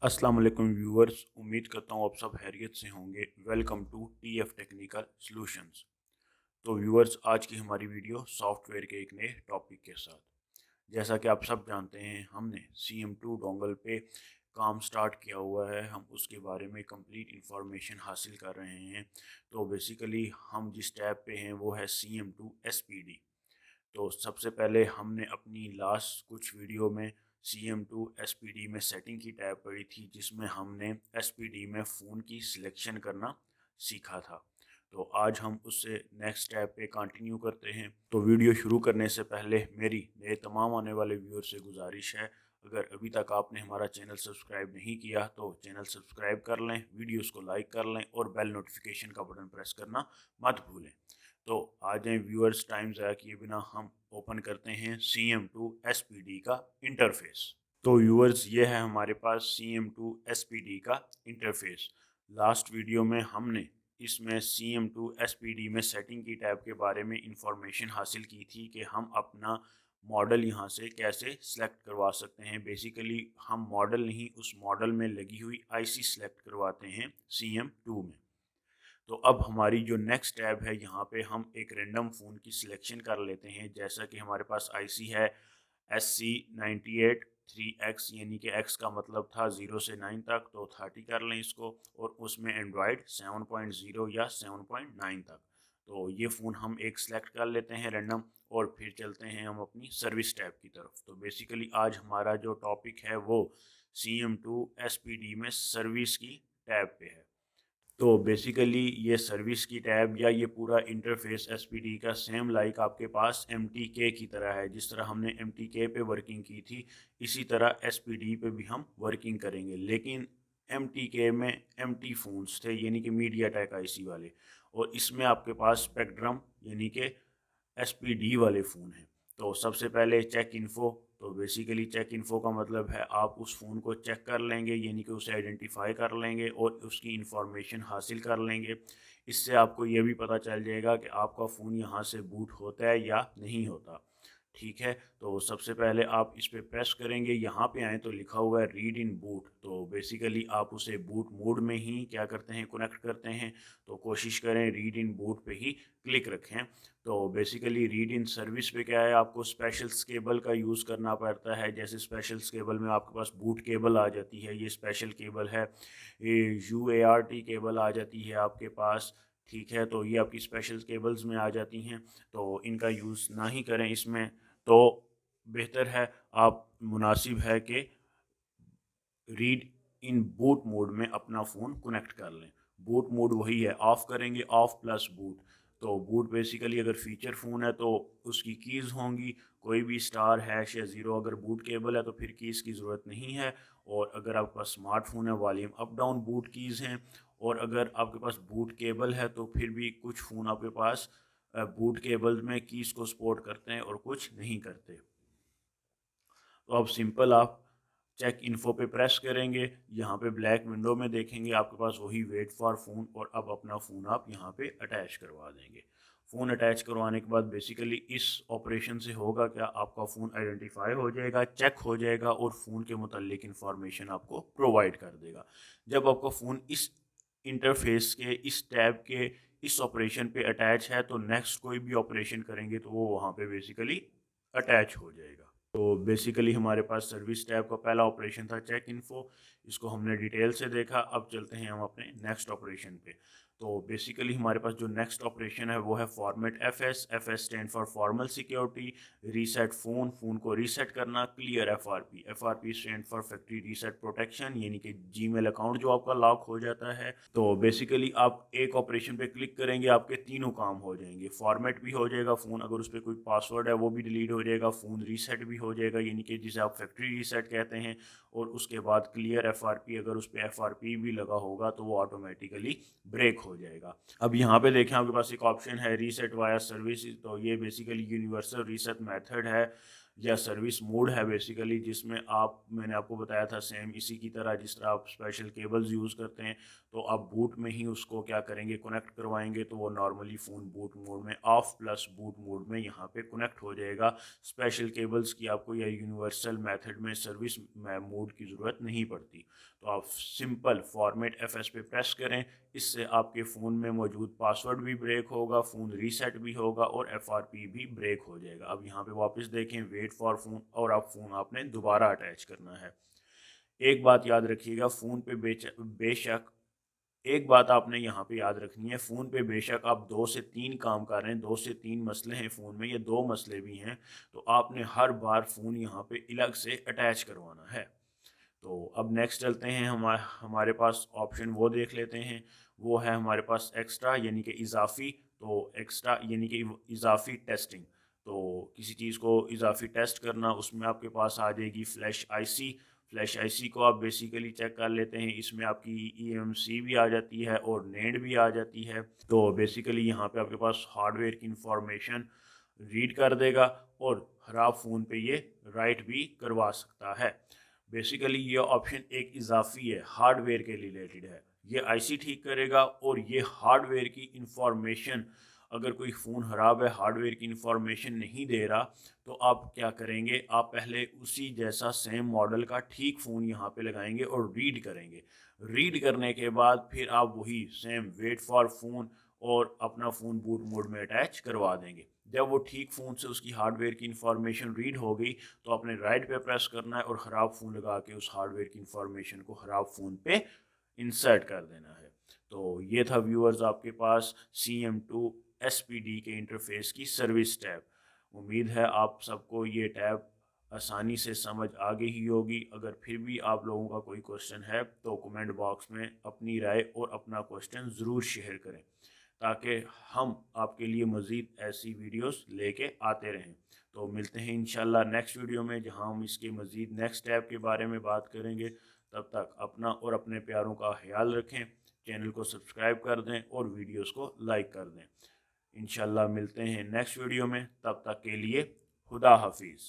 अस्सलाम वालेकुम व्यूअर्स, उम्मीद करता हूँ आप सब खैरियत से होंगे। Welcome to TF technical solutions. तो व्यूअर्स, आज की हमारी वीडियो सॉफ्टवेयर के एक नए टॉपिक के साथ। जैसा कि आप सब जानते हैं, हमने CM2 डोंगल पे काम स्टार्ट किया हुआ है। हम उसके बारे में कंप्लीट इंफॉर्मेशन हासिल कर रहे हैं। तो बेसिकली हम जिस टैब पे हैं वो है CM2 SPD। तो सबसे पहले हमने अपनी लास्ट कुछ वीडियो में CM2 SPD में सेटिंग की टैब पढ़ी थी, जिसमें हमने SPD में फ़ोन की सिलेक्शन करना सीखा था। तो आज हम उससे नेक्स्ट टैब पे कंटिन्यू करते हैं। तो वीडियो शुरू करने से पहले मेरे तमाम आने वाले व्यूअर से गुजारिश है, अगर अभी तक आपने हमारा चैनल सब्सक्राइब नहीं किया तो चैनल सब्सक्राइब कर लें, वीडियोस को लाइक कर लें और बेल नोटिफिकेशन का बटन प्रेस करना मत भूलें। तो आ जाएं व्यूअर्स, टाइम ज़ाया किए बिना हम ओपन करते हैं CM2 SPD का इंटरफेस। तो व्यूअर्स, ये है हमारे पास CM2 SPD का इंटरफेस। लास्ट वीडियो में हमने इसमें CM2 SPD में सेटिंग की टैब के बारे में इंफॉर्मेशन हासिल की थी कि हम अपना मॉडल यहाँ से कैसे सिलेक्ट करवा सकते हैं। बेसिकली हम मॉडल नहीं, उस मॉडल में लगी हुई IC सिलेक्ट करवाते हैं CM2 में। तो अब हमारी जो नेक्स्ट टैब है, यहाँ पे हम एक रैंडम फ़ोन की सिलेक्शन कर लेते हैं। जैसा कि हमारे पास IC है SC98 3X, यानी कि X का मतलब था 0 से 9 तक, तो 30 कर लें इसको। और उसमें एंड्रॉयड 7.0 या 7.9 तक। तो ये फ़ोन हम एक सेलेक्ट कर लेते हैं रैंडम, और फिर चलते हैं हम अपनी सर्विस टैब की तरफ। तो बेसिकली आज हमारा जो टॉपिक है वो CM2 SPD में सर्विस की टैब पे है। तो बेसिकली ये सर्विस की टैब या ये पूरा इंटरफेस SPD का सेम लाइक आपके पास MTK की तरह है। जिस तरह हमने MTK पे वर्किंग की थी, इसी तरह SPD पे भी हम वर्किंग करेंगे। लेकिन MTK में MT फ़ोन्स थे, यानी कि मीडिया टेक IC वाले, और इसमें आपके पास स्पेक्ट्रम यानी कि SPD वाले फ़ोन हैं। तो सबसे पहले चेक इन्फो। तो बेसिकली चेक इन्फो का मतलब है आप उस फ़ोन को चेक कर लेंगे, यानी कि उसे आइडेंटिफाई कर लेंगे और उसकी इंफॉर्मेशन हासिल कर लेंगे। इससे आपको ये भी पता चल जाएगा कि आपका फ़ोन यहाँ से बूट होता है या नहीं होता। ठीक है, तो सबसे पहले आप इस पे प्रेस करेंगे, यहाँ पे आए तो लिखा हुआ है रीड इन बूट। तो बेसिकली आप उसे बूट मोड में ही क्या करते हैं, कनेक्ट करते हैं। तो कोशिश करें रीड इन बूट पे ही क्लिक रखें। तो बेसिकली रीड इन सर्विस पे क्या है, आपको स्पेशल्स केबल का यूज़ करना पड़ता है। जैसे स्पेशल्स केबल में आपके पास बूट केबल आ जाती है, ये स्पेशल केबल है। ये UART केबल आ जाती है आपके पास। ठीक है, तो ये आपकी स्पेशल केबल्स में आ जाती हैं। तो इनका यूज़ ना ही करें इसमें। तो बेहतर है, आप मुनासिब है कि रीड इन बूट मोड में अपना फ़ोन कनेक्ट कर लें। बूट मोड वही है, ऑफ़ करेंगे, ऑफ़ प्लस बूट। तो बूट बेसिकली अगर फीचर फ़ोन है तो उसकी कीज़ होंगी, कोई भी स्टार हैश या ज़ीरो। अगर बूट केबल है तो फिर कीज़ की ज़रूरत नहीं है। और अगर आपके पास स्मार्टफोन है, volume up down boot keys हैं। और अगर आपके पास बूट केबल है तो फिर भी कुछ फ़ोन आपके पास बूट केबल में कीज़ को सपोर्ट करते हैं और कुछ नहीं करते। तो अब सिंपल आप चेक इन्फो पे प्रेस करेंगे, यहाँ पे ब्लैक विंडो में देखेंगे आपके पास वही वेट फॉर फ़ोन, और अब अपना फ़ोन आप यहाँ पे अटैच करवा देंगे। फ़ोन अटैच करवाने के बाद बेसिकली इस ऑपरेशन से होगा क्या, आपका फ़ोन आइडेंटिफाई हो जाएगा, चेक हो जाएगा और फ़ोन के मुतालिक इन्फॉर्मेशन आपको प्रोवाइड कर देगा। जब आपका फ़ोन इस इंटरफेस के, इस टैब के, इस ऑपरेशन पे अटैच है, तो नेक्स्ट कोई भी ऑपरेशन करेंगे तो वो वहाँ पे बेसिकली अटैच हो जाएगा। तो बेसिकली हमारे पास सर्विस टैब का पहला ऑपरेशन था चेक इन्फो। इसको हमने डिटेल से देखा। अब चलते हैं हम अपने नेक्स्ट ऑपरेशन पे। तो बेसिकली हमारे पास जो नेक्स्ट ऑपरेशन है वो है format FS। FS stand for formal security. Reset phone, phone को रीसेट करना। Clear FRP। FRP stand for factory reset protection, यानी कि जीमेल अकाउंट जो आपका लॉक हो जाता है। तो बेसिकली आप एक ऑपरेशन पे क्लिक करेंगे, आपके तीनों काम हो जाएंगे। फॉर्मेट भी हो जाएगा फ़ोन, अगर उस पर कोई पासवर्ड है वो भी डिलीट हो जाएगा। फ़ोन रीसेट भी हो जाएगा, यानी कि जिसे आप फैक्ट्री रीसेट कहते हैं। और उसके बाद क्लियर FRP, अगर उस पर FRP भी लगा होगा तो वो ऑटोमेटिकली ब्रेक हो जाएगा। अब यहाँ पे देखें आपके पास एक ऑप्शन है रीसेट वाया सर्विस। तो ये बेसिकली यूनिवर्सल रीसेट मेथड है। या सर्विस मोड है बेसिकली, जिसमें मैंने आपको बताया था सेम इसी की तरह जिस तरह आप स्पेशल केबल्स यूज़ करते हैं, तो आप बूट में ही उसको क्या करेंगे, कनेक्ट करवाएंगे, तो वो नॉर्मली फ़ोन बूट मोड में ऑफ प्लस बूट मोड में यहाँ पे कनेक्ट हो जाएगा। स्पेशल केबल्स की आपको या यूनिवर्सल मेथड में सर्विस मोड की ज़रूरत नहीं पड़ती। तो आप सिंपल फॉर्मेट FS पे प्रेस करें, इससे आपके फ़ोन में मौजूद पासवर्ड भी ब्रेक होगा, फ़ोन रीसेट भी होगा और FRP भी ब्रेक हो जाएगा। अब यहाँ पे वापस देखें, वेट फॉर फ़ोन, और आप फ़ोन आपने दोबारा अटैच करना है। एक बात याद रखिएगा, फ़ोन पे बेशक एक बात आपने यहाँ पे याद रखनी है, फ़ोन पे बेशक आप 2 से 3 काम कर रहे हैं, 2 से 3 मसले हैं फ़ोन में, ये 2 मसले भी हैं, तो आपने हर बार फ़ोन यहाँ पे अलग से अटैच करवाना है। तो अब नेक्स्ट चलते हैं, हमारे पास ऑप्शन वो देख लेते हैं, वो है हमारे पास एक्स्ट्रा यानी कि इजाफी। तो एक्स्ट्रा यानी कि इजाफी टेस्टिंग, तो किसी चीज़ को इजाफी टेस्ट करना, उसमें आपके पास आ जाएगी फ्लैश आईसी को आप बेसिकली चेक कर लेते हैं, इसमें आपकी EMC भी आ जाती है और नेड भी आ जाती है। तो बेसिकली यहाँ पे आपके पास हार्डवेयर की इंफॉर्मेशन रीड कर देगा और ख़राब फ़ोन पे ये राइट भी करवा सकता है। बेसिकली ये ऑप्शन एक इजाफी है, हार्डवेयर के रिलेटेड है, ये आईसी ठीक करेगा और ये हार्डवेयर की इंफॉर्मेशन, अगर कोई फ़ोन ख़राब है, हार्डवेयर की इंफॉर्मेशन नहीं दे रहा, तो आप क्या करेंगे, आप पहले उसी जैसा सेम मॉडल का ठीक फ़ोन यहाँ पे लगाएंगे और रीड करेंगे। रीड करने के बाद फिर आप वही सेम वेट फॉर फ़ोन और अपना फ़ोन बूट मोड में अटैच करवा देंगे। जब वो ठीक फ़ोन से उसकी हार्डवेयर की इंफॉर्मेशन रीड हो गई, तो आपने राइट पे प्रेस करना है और ख़राब फ़ोन लगा के उस हार्डवेयर की इंफॉर्मेशन को ख़राब फ़ोन पे इंसर्ट कर देना है। तो ये था व्यूअर्स आपके पास CM2 SPD के इंटरफेस की सर्विस टैब। उम्मीद है आप सबको ये टैब आसानी से समझ आ गई ही होगी। अगर फिर भी आप लोगों का कोई क्वेश्चन है तो कमेंट बॉक्स में अपनी राय और अपना क्वेश्चन ज़रूर शेयर करें, ताकि हम आपके लिए मज़ीद ऐसी वीडियोस लेके आते रहें। तो मिलते हैं इंशाल्लाह नेक्स्ट वीडियो में, जहां हम इसके मज़ीद नेक्स्ट टैब के बारे में बात करेंगे। तब तक अपना और अपने प्यारों का ख्याल रखें, चैनल को सब्सक्राइब कर दें और वीडियोस को लाइक कर दें। इंशाल्लाह मिलते हैं नेक्स्ट वीडियो में, तब तक के लिए खुदा हाफिज़।